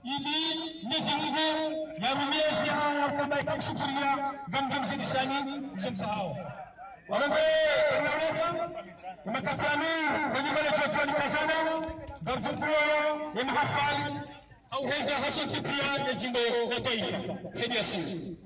ili mizingu ya rumezi hao kwamba ikamshukuria gamzidishani msahau wale wanaweza makatani wenye wale tofauti kasana gamtukuo ya mahafali au heza haso sipia ya jimbo la taifa senia sisi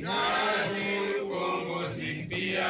Nani Kongo sipia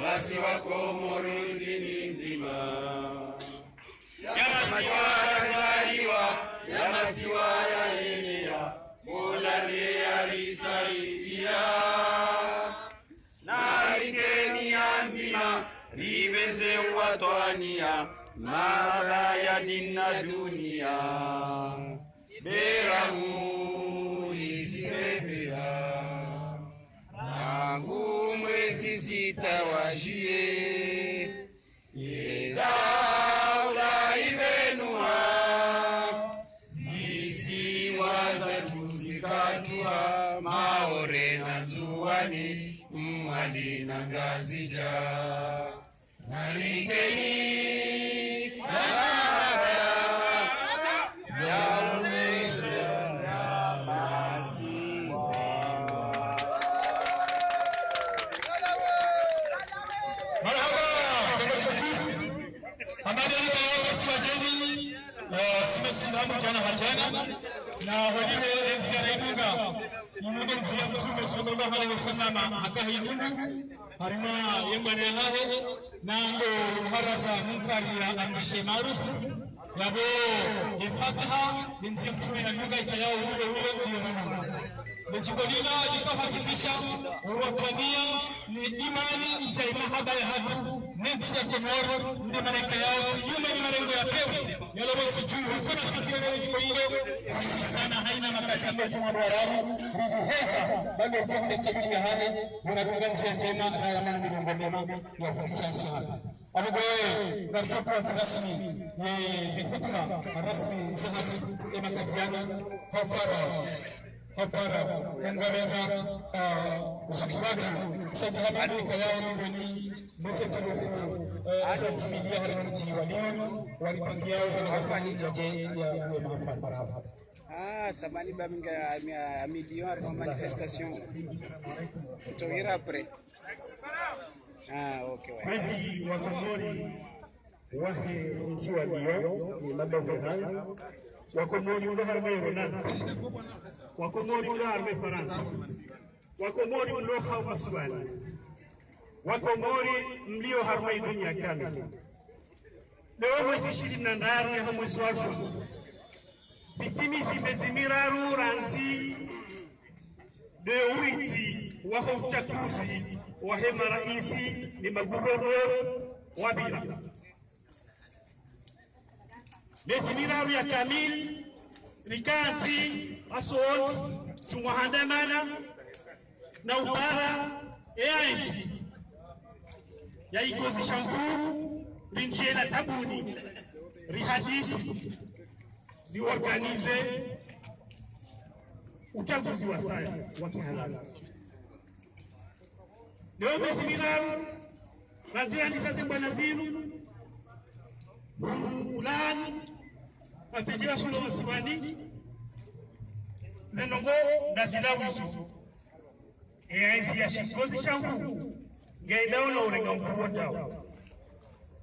Wasi wako morindi nzima Yamasiwa yazaliwa Yamasiwa yaenea Mola ndiye alisaidia Na likeni nzima Riveze watwania Mara ya dina dunia Beramu isipepea Nangu mwezi sitawajie Yedaula ibenua Zisiwa za tuzikatua Maore na zuwani Mwali na ngazija Nalikeni jana hajana na waliwe enzi ya Idunga enzi ya Mtume sallallahu alaihi wasallam akahidundu harima yembane hahe nango haraza munkari ya amrishe maarufu yabo ifatha enzi ya Mtume na Idunga ikayao ule ndio Mungu Mchikolina likahakikisha uwatania ni imani itaima haba ya hatu Nensi ya Komoro ndio malaika yao yume ni malengo ya pewe yalo wechi juu sana fikira leo jiko hilo sisi sana haina makataba tumarwarabu hesa bado utakule kabili ya hale mnatunganzia tena na yamani mirongo mema ya kufikisha msaada Abugo gartoka rasmi zikutuma rasmi zahati ya makatiana hapara ngaweza usikiwatu sasa hadi kayao ni message asa media harakati walipangia ya mahafali samani baminga a million de manifestation to ira après okay ouais Mwezi wa Komori wahe nchi wa Lyon ni mabavu haya Wakomori ndo harme Ronaldo Wakomori ndo harme Faransa Wakomori ndo hao Maswali Wakomori mlio harme dunia kamili leo mwezi 28 mwezi wa Juni bitimizi mezimiraru ranzi de witi wa uchaguzi wa hema raisi ni maguverneur wa bila mezimiraru ya kamili rikanzi asot tumuhandamana na ubara eaishi ya ikozi shankuru rinjela tabuni rihadisi ni organize uchaguzi wa saya wa kihalali leo mezimiraru razia ni sasa bwana zinu ulani atajira solo masibani zenongo ndazilawizo eaizi ya shikozi shangu ngenda una urenga mfuwa tao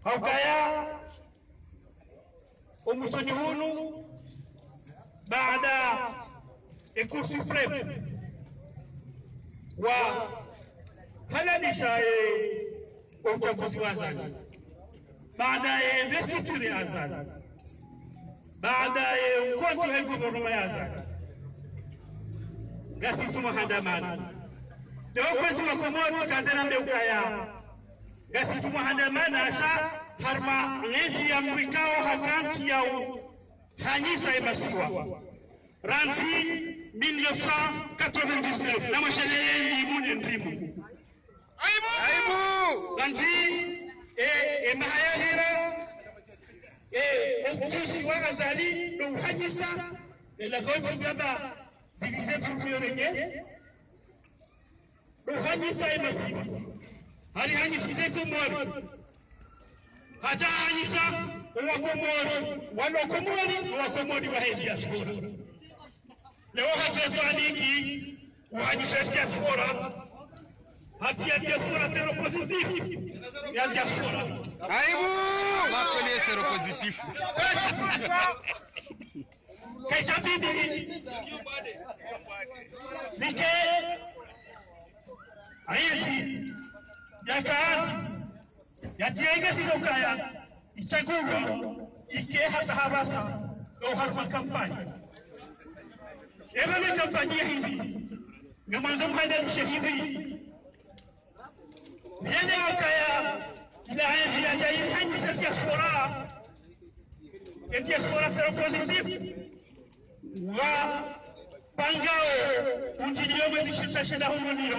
haukaya umusoni hunu baada eku supreme wa halalisha uchaguzi wa Azali baada ya investiture ya Azali baada ya ukonti wa guvernema ya Azali gasi tumuhandamana leo kwezi wa Komoro kandana mbeukaya gasi tumuhandamana asha harma ngezi ya mwikao hakanti ya hanyisa emasiwa ranzi 1999 na mashaleye imune ndimu aibu ranzi mahayahira ukusi wa azali do hanyisa la koy gaba divisé pour mieux régner do hanyisa emasiwa hali hanyisize Komoro hata hanyisa wa Komoro wano Komori wa Komori wa diaspora leo hata tuaniki wa hanyisa diaspora hati ya diaspora zero positif ya diaspora aibu makone zero positif kai chabidi nike aizi ya kazi ya jenga sizokaya ichaguga ike hata habasa au harma kampanya ebale kampanya hivi ngamanzo mhanda shahidi yeye akaya ila hizi ya jairi hani sa diaspora sera positif wa pangao unjilio mwezi shida huno ndio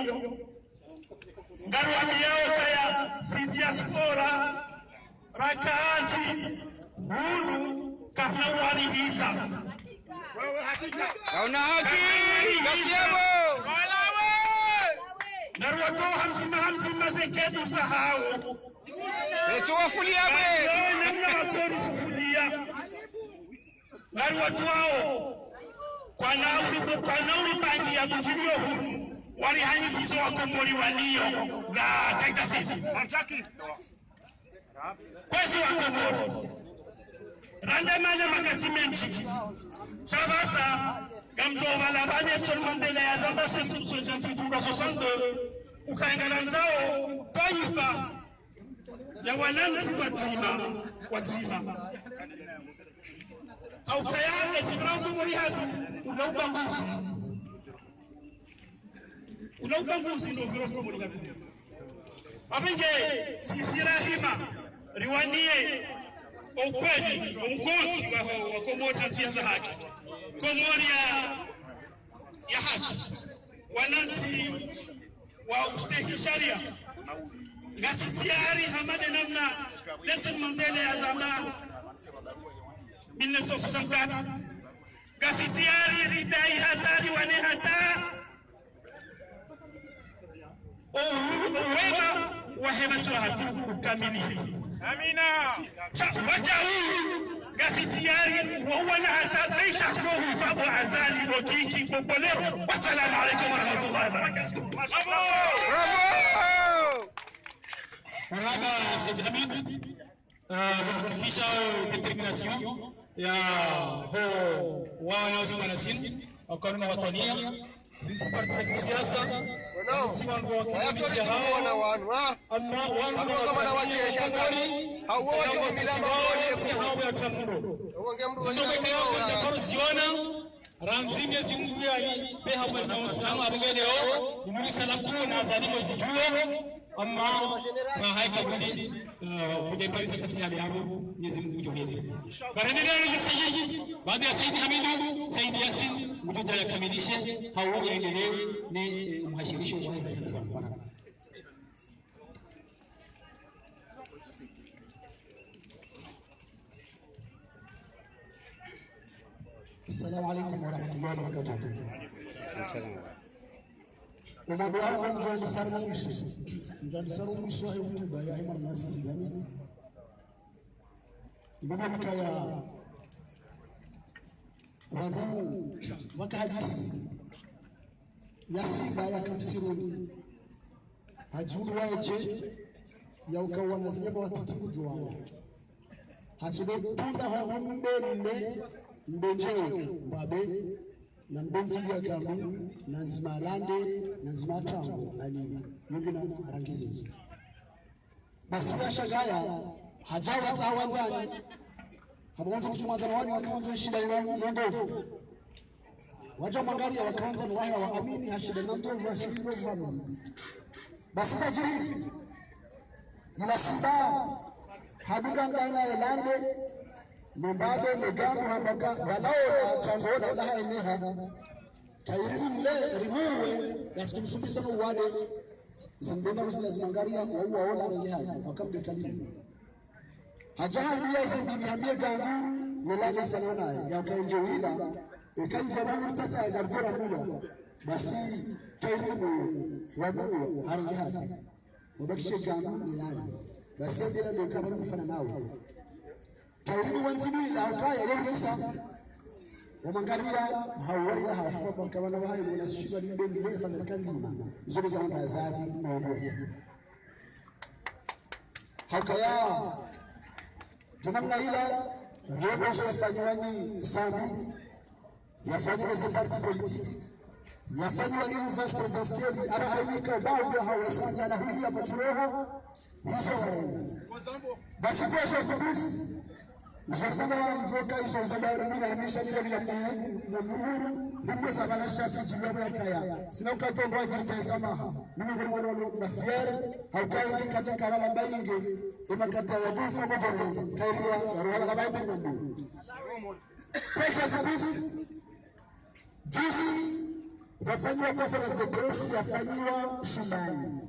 ngaru amiyao kaya si diaspora rakaati huru karna wari visa wewe hakika hauna haki kasiabo ngaru wato hamtima zeketu sahau eto wafulia we namna wakoni sufulia ngaru watu wao kwa nauli bangi ya mjilio huru wali hanyisizo wa Komori walio na kaitafiti kwezi wa Komori randemane makatimenchi chabasa gamjova labane tolmondele ya zamba sensu 62 ukaengana nzao taifa ya wananzi wazima au kaya ezibra Komori hatu unaubanguzi ndio biro Komori hatu abenge sisi rahima riwanie ukweli uongozi wa Komori tanzia za haki Komori ya haki wanansi wa ustahi sharia ngasi tiari hamade namna Nelson Mandela ya zama 1964 ngasi tiari ridai hatari wane hata uwema wa hemasi wa hatu ukamilifu amina wacha huu gasi tiyari wawana hata leisha kuhu fabu azali wakiki kubolero wassalamu alaikum warahmatullahi wabarakatuh bravo Marhaba Sayyid Hamid kuhakikisha determination ya ho wana wanasini wakanuna watania zinsi parti za kisiasa zinsi wangu wakimbizi hao ama wangu kama na wajeshi Komori hao wote milamba wote hao ya Tramuro siona ranzimye zingu ya beha kwa mtano abengene o imuri salamu na zalimo zijuo amma na haika kudi kuja parisa satiali yangu Mwenyezi Mungu joheni barani leo Sayyid baada ya Sayyid Hamidu Sayyid Yasin mtuja yakamilishe hao yaendelee ni mhashirisho wa zaidi wa baraka. Assalamu alaykum wa rahmatullahi wa barakatuh. Asalamu Umabuwa mjani saru mwisu. Mjani saru mwisu hayo mtuba ya ima nasi sizani. Mbabaka ya Rabu waka hadisi ya Simba ya Kamsiruni hajulu waeje ya ukawana zinyeba watutiku juwawa hasude punda hongu mbenjeo mbabe na mbenzi ya gamu na nzima lande na nzima tango ali yungu na arangizi basi ya shagaya hajawa za wanzani hamonzo kutumazana wani wakamonzo shida iwa mwendofu waja mangaria wakaanza ni waya waamini hashida na ndovu hashida family basi sajiri ila siba haduka ndana elande mambabe megano habaka walao changola la eneha tayrimle rimuwe yasikumsumbisa no wale zimzenda rusila zimangaria waona rangi haya wakamde kalimu hajaambia zimbiambia gana nilala sana naye yakaenjewila ikaja bana tata garjora mula basi tayrimu wabu rangi haya wabakishe gana nilala basi bila ndio kama kufanya nao tayrimu wanzibi la kaya yesa wamangalia hawaila hawafa kama na hayo mnashishwa limbe fanya kanzima zote za mrazaji maono hakaya tunamna ila robo safanyani sana yafanywa za parti politique yafanywa ni mfasi presidentiel arahamika baadhi ya hawasanja na hulia pachuroho hizo basi kwa sababu Zafana mzoka iso zabari mina hamisha nila bila muhuru Rumweza vala shati jiwabu ya kaya Sina ukatongo wa jirita samaha Mimi gulmano na fiere Haukai ingi katika wala mbaingi Ima kata ya jufa mojorenzi Kairiwa ya ruhala na baingi nambu Pesa sabufu Juzi Wafanyiwa conference de presse Yafanyiwa shumani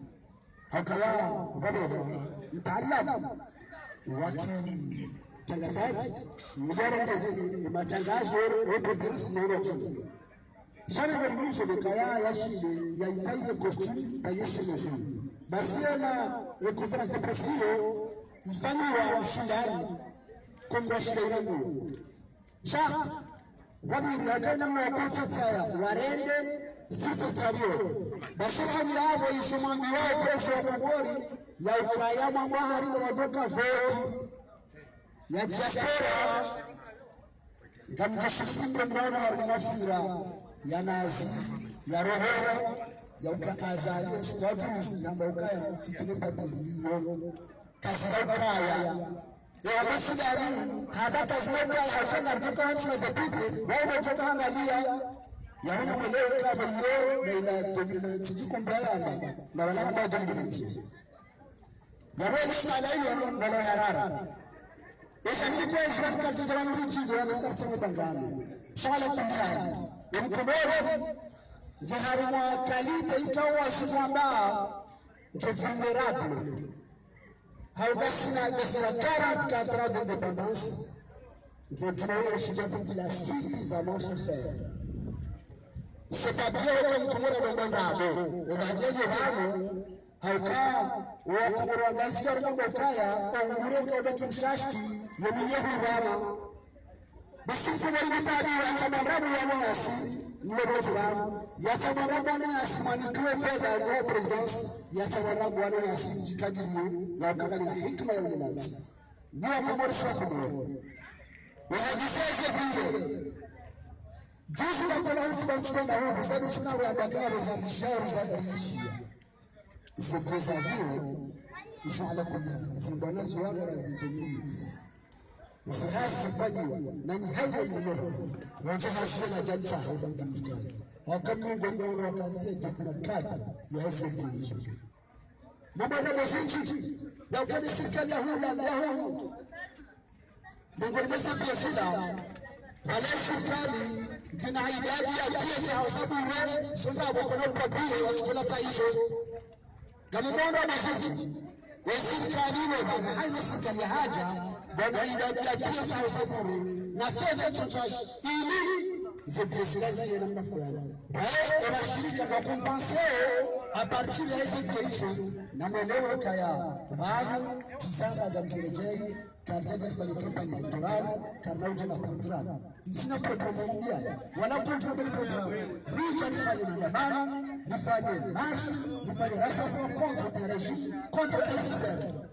Haukaya Wabeba Mtaalamu Waki tangazaji mjara kazi matangazo represents Nairobi shari wa mwisho dekaya ya shinde ya itaye costume ya Yesu Yesu basi na conference de presse ifanywa shindani kongo shindani sha wadi yakana na kutata warende sitatabio basi hapo isomami wao pesa wa Kagori ya ukayama mahali watoka vote ya diaspora kamjishukumu mwana wa mafura ya nazi ya rohora ya ukakaza squadrons namba ukaya sikini pabilio kazi ukaya ya wasidari hata zimoka hashanga kutoka watu wa deputy wao kutoka angalia ya wana mweleo kama hiyo na ila dominant sikumbaya na wala kwa dominant ya wale sana hiyo ndio harara esa mkwe zwa kartu jalan ruji jalan kartu mbangani shala kumhaya yamkomoro jaharwa kalita ikawa simwamba vulnérable haukasina kasina 44 ans d'indépendance que Djimari Shijabu il a suffisamment souffert c'est pas bien comme Komoro Mbangabo unajeje bano hauka wakumoro ngasikia rumbo kaya ongureka ubeki mshashki yeminyehu baba basi kwa mitadi ya tamarabu ya mwasi mleboziramu ya tamarabu na asimanikiwe fedha ya presidence ya tamarabu na asimjikadirio ya kakali na hikma ya ulinzi ndio Komoro sio Komoro ya jisese vile juzi na kuna hutuba mchukenda huko sababu tunawe abakari za mshahara za riziki zisizavio ishara kwa zimbanazo wao na zitumiti zihasi fanywa na ni hayo mnono watu hasina jansa hapo mtukani wakamwe ngoro wakaanza tukuna kata ya SSD hizo mambo ya muziki ya kama serikali ya huu Mungu msifia sida wale serikali kina idadi ya pesa au sababu sio wako na ukabili wa chakula cha hizo kama mwendo wa muziki serikali ile bana haina serikali ya haja bwana idadi ya pesa au sababu na fedha chochote ili zifisilazi na namna fulani wao wanashirika kwa kumpenser a partir ya hizo na mwelewa kaya bado tisanga gamsirejei karja fanya kampani electoral karna ujana program sina programu mpya wala control program richa nifanye maandamano nifanye march nifanye rassemblement contre un régime contre un système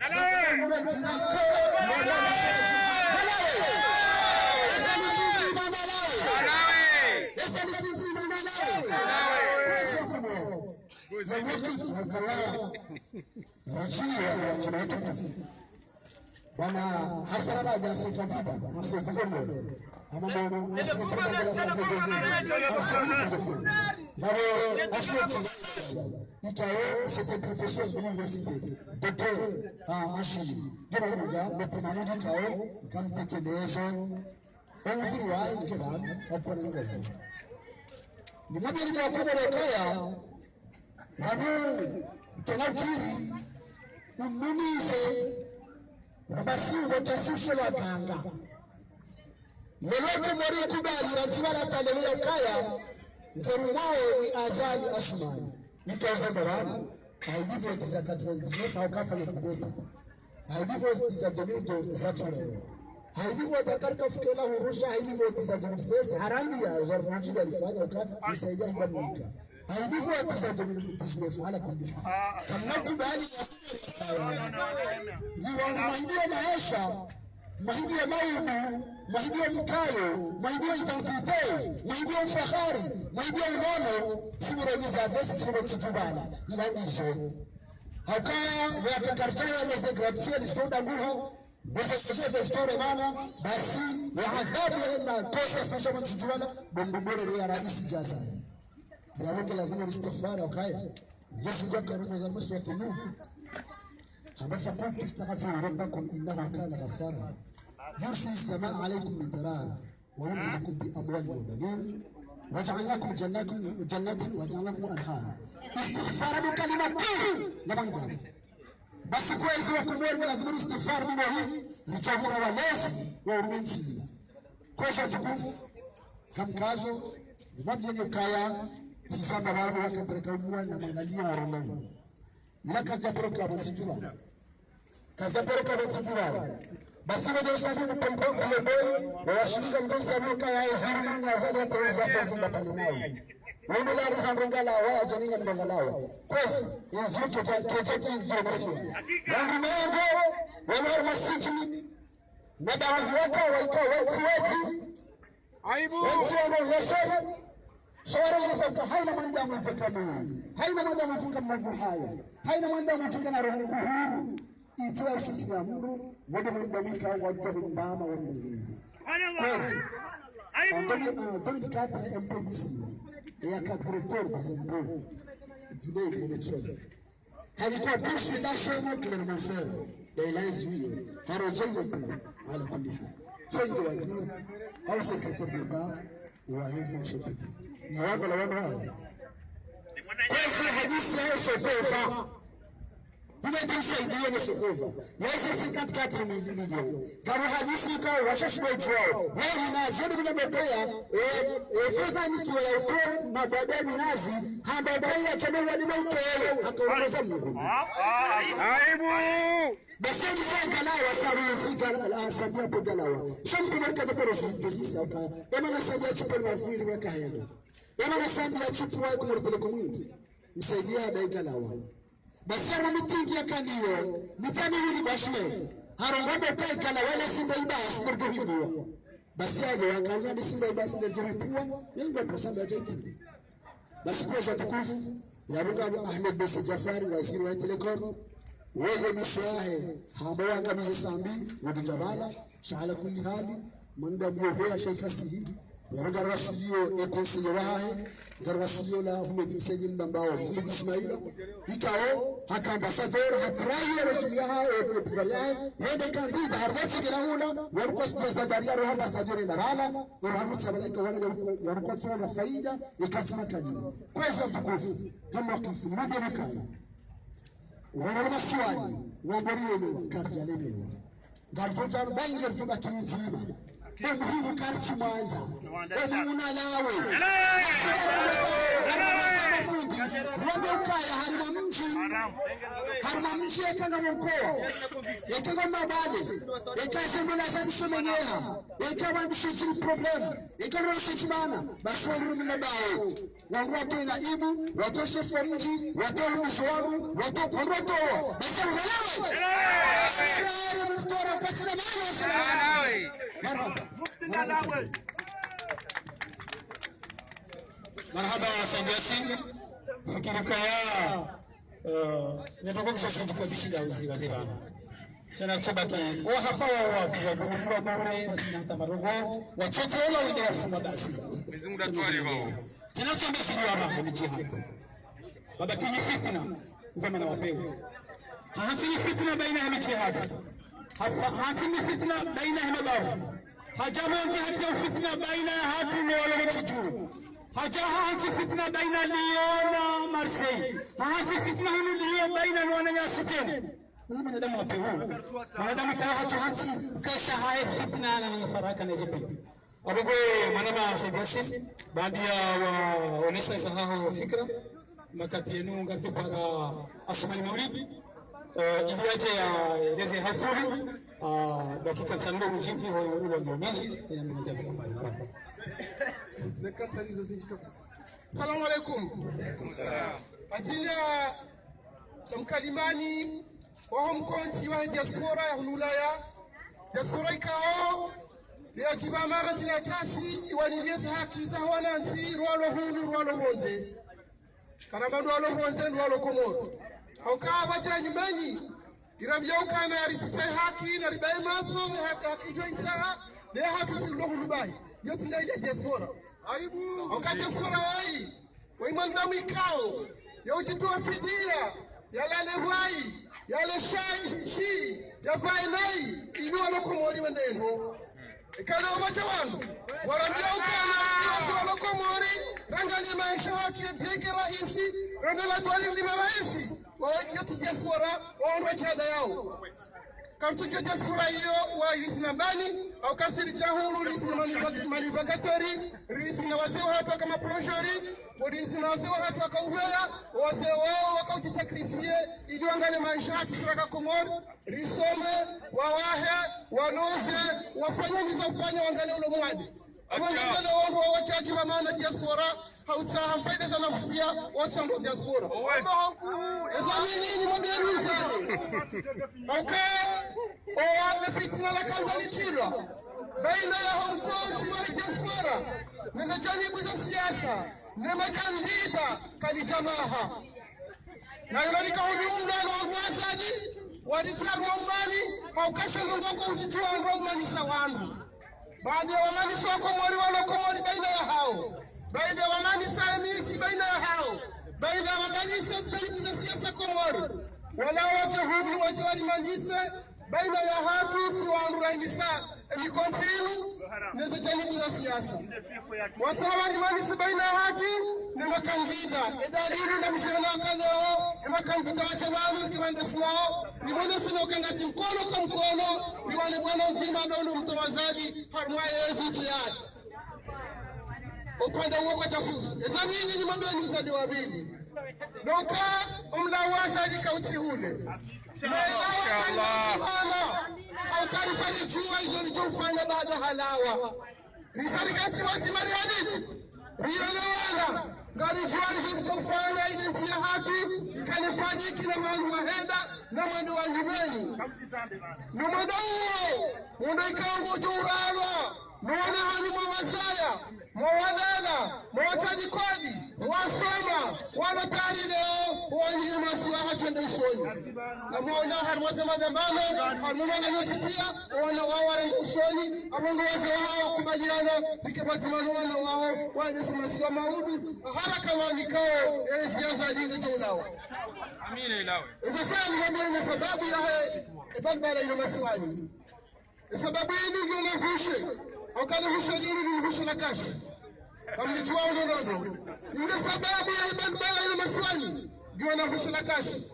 Bwana Hassan Raja Sefavida Masefavida amamo Masefavida de la Sefavida Nabo Ashwati Ikayo c'était professeur de l'université docteur en chimie Diraruga maintenant on dit Kao comme tekedezo on hirwa ikiban akwana ngozi ni mabili ya kuborekaya hanu tenakiri unumize basi watasisha waganga melote mori kubali lazima la tandelea kaya ngerumao ni azali asmani ikaza barani haivyo tiza 99 au kafanya kudeta haivyo tiza 2002 haivyo atakarika fikira hurusha haivyo tiza 2006 harambi ya zorfuji alifanya wakati msaidia ibadilika haivyo tiza 2019 ala kubiha kama kubali Jiwangu mahidia maisha, mahidia maudu, mahidia mkayo, mahidia identite, mahidia ufahari, mahidia unono, simura mizavesi chungo chitubana, ila nizo. Haukaa, waka kartaya meze gratia, listoda nguho, meze kushefe store mana, basi, ya adhabu ya ina kosa fasha mchitubana, bombubore rea raisi jazani. Ya wenge lazima istighfar hukaya, Yesu kwa karuma za mwisho wa tunu. بس فقط استغفروا ربكم إنه كان غفارا يرسل السماء عليكم مدرارا ويمددكم بأموال وبنين وجعل لكم جنات وجعل لكم أنهارا استغفار بكلمة لمن دار بس كويس وكمير من أذمر استغفار من وهي رجعوا وليس وورمين سيزنا كويس وتكوف كم كازو مبين يكايا سيسا بارو وكتركوا نمانغاليا ورمو ila kazi poroka msijua kazi poroka msijua basi ndio sababu mpango kule boy na washirika ndio sababu kaya izuru na zaza kuanza kazi ndapani nao ndio la ruhangala wa janinga ndongalawa kwesi izuru kete ndio masio yangu mengo wala masiki na baadhi watu waikao weti aibu weti wanasema Shawara sasa haina manda mtakama haina manda mtakama mafuhaya haina manda mtakana roho kuhuru itwa sisi ya Mungu wadi manda mika watu mbama wa Mwenyezi kwezi ndio kata MPBC ya kakuretor zimbo judei kimetsoma halikuwa pushi national clermont dailazi hiyo harojengo pia ala kulli hali sio waziri au secretary d'etat wa hizo shofi Yawango la wana haya. Kwesi hadisi ya sokofa. Hume tumsaidia ni sokofa. Yesi si katikati milioni. Kama hadisi ikawa washashibwa ujuao. Yeye minazoni bila mepea. Fedha nikiwa ya uko mabada minazi. Hambadai ya chadori wa nima ukewe. Hakaungoza Mungu. Aibu! Baseni saa galawa sabi sabia po galawa. Shamu marka japoro sujisa ukaya. Ema na sabia chupa mafiri weka henda. Yama nasambi ya chupu wai kumurutele kumwindi. Msaidia habaika lawa. Basi haro mitingi ya kandiyo. Mitami huli bashme. Haro ngombe kai kala wale simba ibasi nirjuhibuwa. Basi haro wakanza di simba ibasi nirjuhibuwa. Yengo kasambi ya jekini. Basi kwa za tukufu. Ya Mungu Ahmed Besi Jafari waziri wa Telecom. Weye miswahe. Hamawanga mizi sambi. Wadujabala. Shahala kulli hali. Manda mwohea shaika sihidi. Garwa studio conseiller wahe garwa studio la Ahmed Msejim Bambao Ahmed Ismaila ikao haka ambassadeur hatraye rasulia hae kufaria yende kandida hardasi kirahuna walikuwa tuzabaria roho ambassadeur na bala iramu tsabalika walikuwa tsona faida ikasima kadini kweza tukufu kama wakifu mmoja makaya wana maswali wambariwe karjalemewa garjotano banger tuba kimzima muhimu karchu mwanza muna lawe Rwanda ukaya harima mji ekanga mkoa ekanga mabale ekasema na sasa somenyeha ekaba bisukiri problem ekanga sekimana basoro mnabao ngwa tena ibu watoshe mji watoa mzoamu watoa kondoto basi ngalawe mftora pasina maana salamu marhaba marhaba sanjasi fikiri kaya ndio kwa sisi kwa shida hizi wazee bana sana tsobaki wa hafa wa kwa bure na tamarogo watoto wala wengine wafuma basi Mwenyezi Mungu atuwale wao. sana tsobaki ndio hapa mjihad baba kini fitna kama na wapewe hatini fitna baina ya mjihad hatini fitna baina ya mabavu hajamonzi hata fitna baina ya hatu na wale mtujuru hati fitna baina Lyon na Marseille hati fitna hunu Lyon baina na wananyasi tena mwanadamu wapewe mwanadamu kwa hati kesha hai fitna na faraka na zote abugo manama sasa baadhi ya waonesha sahaho fikra makati yenu ngatu para asmani maulidi iliaje ya reze hafuli dakika 5 mjingi hoyo ule ngomezi tena mnajaza kama Salamu alaikum. Ajina mkalimani wa mkonti wa diaspora ya Ulaya. Diaspora ikao leo jiba mara tina tasi iwanilieze haki za wananchi rwalo hunu rwalo bonze. Karamba rwalo bonze rwalo komoro. Haukaa bacha nyumbani iramya ukana ritite haki na ribaye mato haki jointa leo hatu silo hunu bai. Yote ndio diaspora. Aibu. Diaspora wai. Waimandamu ikao. Ya ujitoa fidia. Ya lale wai. Ya le shi. Ya fainai. Ibi walokomori wendendo. Ikana wabacha wanu. Warambia ukana. Wasi walokomori. Rangani maisha haki. Bieke rahisi. Rangala tuwali lima rahisi. Yote diaspora. Waonwa chada yao. Kartujo diaspora hiyo wa irithi nambani au kasiri chahuru irithi na manufactory irithi na wazee watu kama projori irithi na wazee watu wakaubea wazee wao wakaujisakrifie ili wangane maisha haki siraka komori risome wawahe wanoze wafanye mizofanya wangane ule mwadi abangane wao wachaji wa maana diaspora hautsaha faida za nafsia watu ndo diaspora ezamini ni modeli sana okay fitna la kanzani chilwa baina ya Hong Kong na diaspora neza jaribu za siasa na makandida kalijamaha na yule nikaonyumba na mwasani waditia mwambani haukasha ngoko usijua ngoma sawandu baada ya wamani soko mori walokomori baina ya hao baina ya wamani samichi baina ya hao baina ya wamani za siasa komori wala wote humu wote walimandise baina ya hatu si waanduraimisa mikonsinu neza janibu za siasa watu walimandise baina ya hatu ni makangida edaliru na mshirana wakaleo ni makangida wachabamu kiwanda sinao ni mwana sina ukangasi mkono kwa mkono ni wane bwana mzima dondo mtowazadi harumwa yesu tiyari upande huo kwa chafuzi ezamini ni mambo ni uzadi wa bili doka umlawaza likauti ule au karisali jua hizo lichofanya baada halawa risali kati wati mari hadisi riyelewana ngari jua hizo lichofanya identia hatu ikanifanyiki na manu wahenda na manu wa nyumeni numando huo mundo ikango jurala mwana hani mwazaya mwadala mwataji kodi wasoma wanatari leo wanyima masiwa hatende usoni na mwana hani mwazema dambano harumana yote pia wana wawarenga usoni abongo wase wao kubaliana nikipati wana wao wanadesi masiwa maudu haraka wanikao siasa nyingi tulawa amina ilawe hizo sana ni sababu ya balbala ile masiwani sababu hii ndio nafushe au kana fusha jini ni fusha na kashi kamlijua ndondo ndio sababu ya balbala ile masiwani ndio nafusha na kashi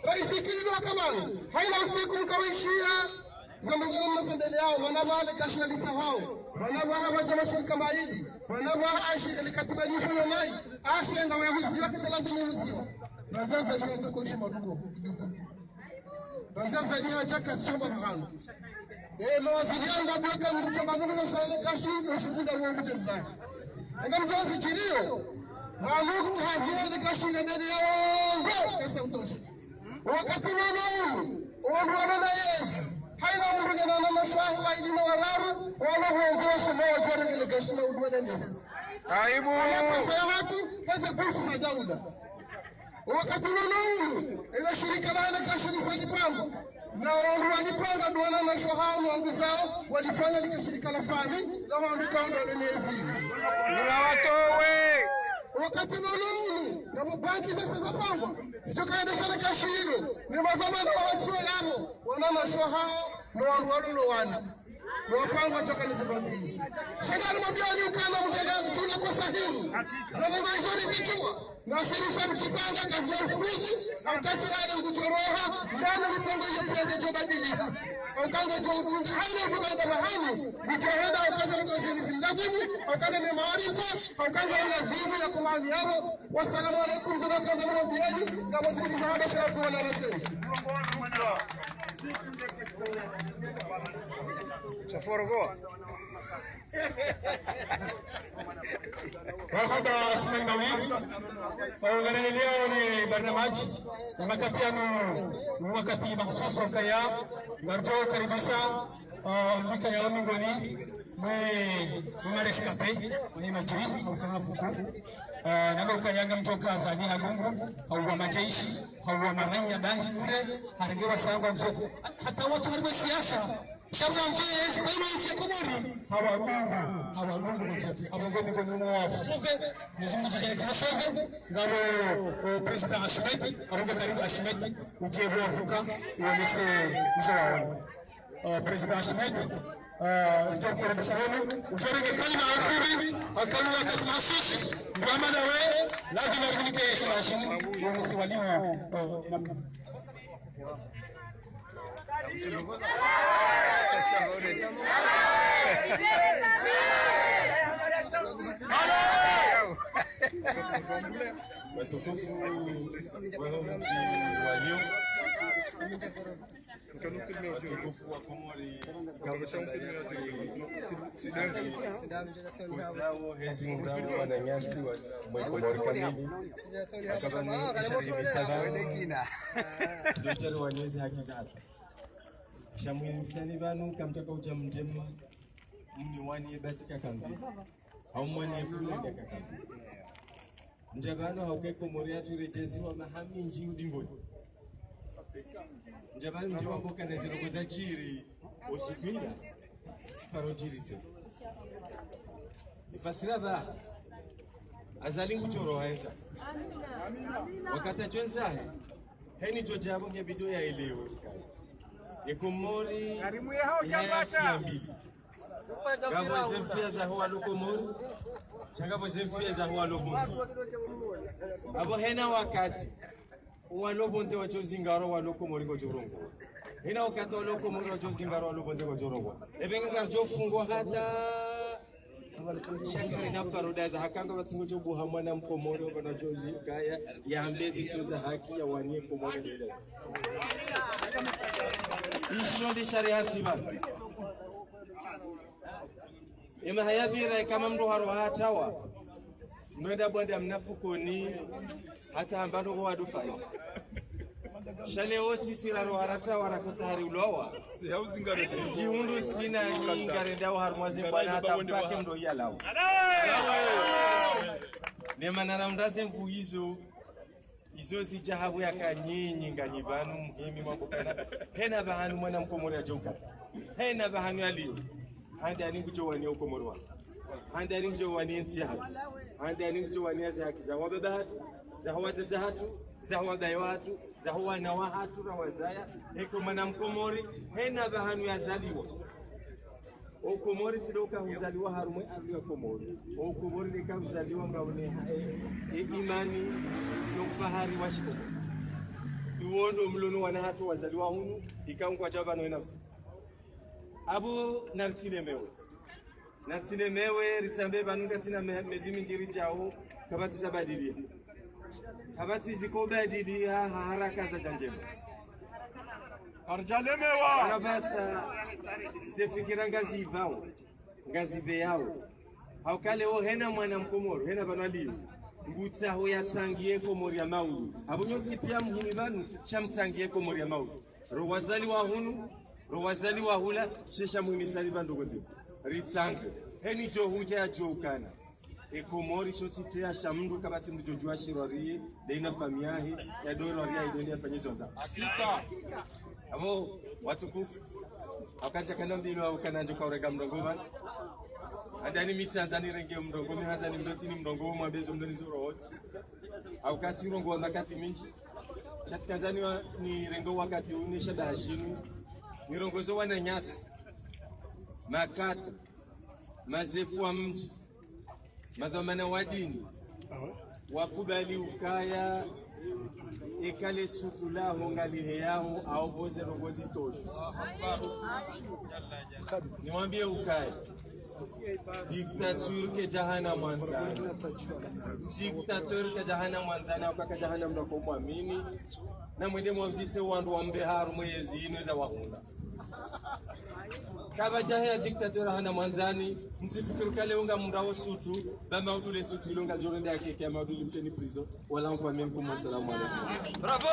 rais kilio kama haina usiku mkawishia zamani mnasendele yao wanabale kashi na lita hao wanabaa jamaa kama hili wanabaa ashika likatiba nifanya nai ashenga wewe wake lazima usiwe Banzaza ni hata kuishi madungo. Banzaza ni hata chomba mahali. Mawasiliano ndio mkuchambana na sana kashi na shughuli za mtenzani. Ndio mtozi chilio. Malugu hazia kashi ndani yao. Kasa utoshi. Wakati unaona na Yesu. Haina mrugana na mashahi wa idini wararu wala huongoza somo wa jana ile kashi na udwane ndesi. Aibu. Pesa watu, pesa fursa za daula. Wakati unaona ile shirika la kashi ni sanipambo na walipanga ndoana na shohao wangu zao walifanya likashirika la fami la wangu kanga lemezi Unawatowe. wakati nonu na banki sasa zapangwa zitokaenda sana kashiro ni mazamana wa watu wao wanana shohao na wangu wadulo wana wapangwa toka ni sababu shangani mwambia ni ukana mtendaji tuna kwa sahihi zanengo hizo ni zichua na sirisa mkipanga kazi ya ufuzi au kati hali kutoroha ndani mipango hiyo pia ndio badilika au kanga jogunga haina tukanda bahani kutahenda au kaza na kazi ni lazima au kanga ni maarifa au kanga ni lazima ya kumani yao. Wassalamu alaikum zanaka zanaka biani na waziri sahaba shatu wana nasema Chaforogo. Wakati asmeng nawi, orang leo ni barnamaj, wakati maksuso kaya, garjo karibisa, mereka yang mingguani, mengarescape, menimajiri, au kahabuku, nama kaya yang mencoba zani hagungu, au majaishi, au maranya dahi ure, harga wasangwan so, hatta watu harga siasa. Shabra mfezi kwa isi kumuri hawagungu mchati abongomi kwa nyumu wa futofe nizimu jishari kasove ngaro President Ashmeti abongo karibu Ashmeti ujevu wafuka uonese izo wawani President Ashmeti ujokura bisahonu ujorenge kalima afuri kalima wakati masusi Muhammad awe lazima kunike yeshima ashimu uonese walimu watukufu wananchi wa leo, watukufu wa Komori, kuzao hezi mrambo wananyasi wa Komori kamili wakabani ishari misala sidojari wanyezi haki zao shamwini msani banu kamtaka uja mjemu mni wani ebatika kambi au mwani efule deka kambi njabano hauke Komori atu rejezi wa mahami nji udingoni njabano mjiwa mboka na zirogoza chiri osupila stiparo chiri tete ifasira ba azalingu choro haenza wakata chwenza heni jojabo ngebido ya elewe Komori ya mbili Gabo zemfia za huwa Komori Shangabo zemfia za huwa Lobonzi Abo hena wakati huwa Lobonzi wa chozingaro wa Komori kwa chorongo hena wakati wa Komori wa chozingaro wa Lobonzi kwa chorongo ebenga garjo fungo hata Shangari na paroda za hakanga watingo chobu hamwana Mkomori wana joli gaya ya ambezi choza haki ya wanie Komori bila Isho di syariat sibat. Ima hayabira kama mdo haroha tawa. Mwenda bwanda mnafukoni hata ambano kwa wadufai. Shale osi sila roharata warakota hari ulowa. Jiundu sina nyinga rendao harmwazi bwana hata mpake mdo yalao. Nema naraundaze mfu izo zijahabu yaka nyinyi nganyibanu muhimi mambo kana hena bahanu mwana Mkomori ajoka hena bahanu aliyo handa alingu jowani Komori wa handa alingu jowani ntia handa alingu jowani za haki za wababa za hawata za hatu za wadai watu za huwa na wahatu na wazaya heko mwana Mkomori hena bahanu yazaliwa Komori tidoka huzaliwa harumwe aliyo Komori Komori nika huzaliwa ngawone imani no fahari washiko uondo mlono wana hatu wazaliwa hunu ikangwa jabano nafsi abu nartile mewe ritambe banunga sina mezimi njiri jao kabati za badilia kabati ziko badilia haraka za janjema arjalemewa anabasa zefikira ngazi ivao ngazi beyao haukale o hena mwana Mkomori hena banaliyo ngutsa ho yatsangiye Komori ya maulu abonyotsi pia muhimi banu shamtsangiye Komori ya maulu rowazali wa hunu rowazali wa hula shisha muhimi sali bandu gozi ritsange heni jo huja jo ukana Ekomori sotite ashamdu kabati mjojua shirori deina famiahi ya doro ria idende afanye zonza. Hakika. Amo watukufu. Akaja kana mbilo au kana njoka urega mndongoma. Andani mitsanzani renge mndongoma hanzani mdotini mndongoma mwabezo mdoni zoro wote. Au kasi rongo makati minji. Chatikanzani ni rengo wakati unesha dashinu. Ni rongozo wana nyasi. Makata. Mazefu wa mji. Madhamana wa dini wakubali ukaya ikale sutula hongali yao au boze rogozi tosho. Niwaambie ukaya diktatur ke jahana mwanzana, diktatur ke jahana mwanzana kwa jahana mdoko muamini na mwende mwavzise wandu wa mbeharu mwezi inweza wakunda kaba jahe diktatura hana mwanzani msifikiru kale unga mrawo sutu bama udule sutu ilonga jorende yake kama udule mteni prison wala mfamia mkumu. Assalamu alaikum. Bravo.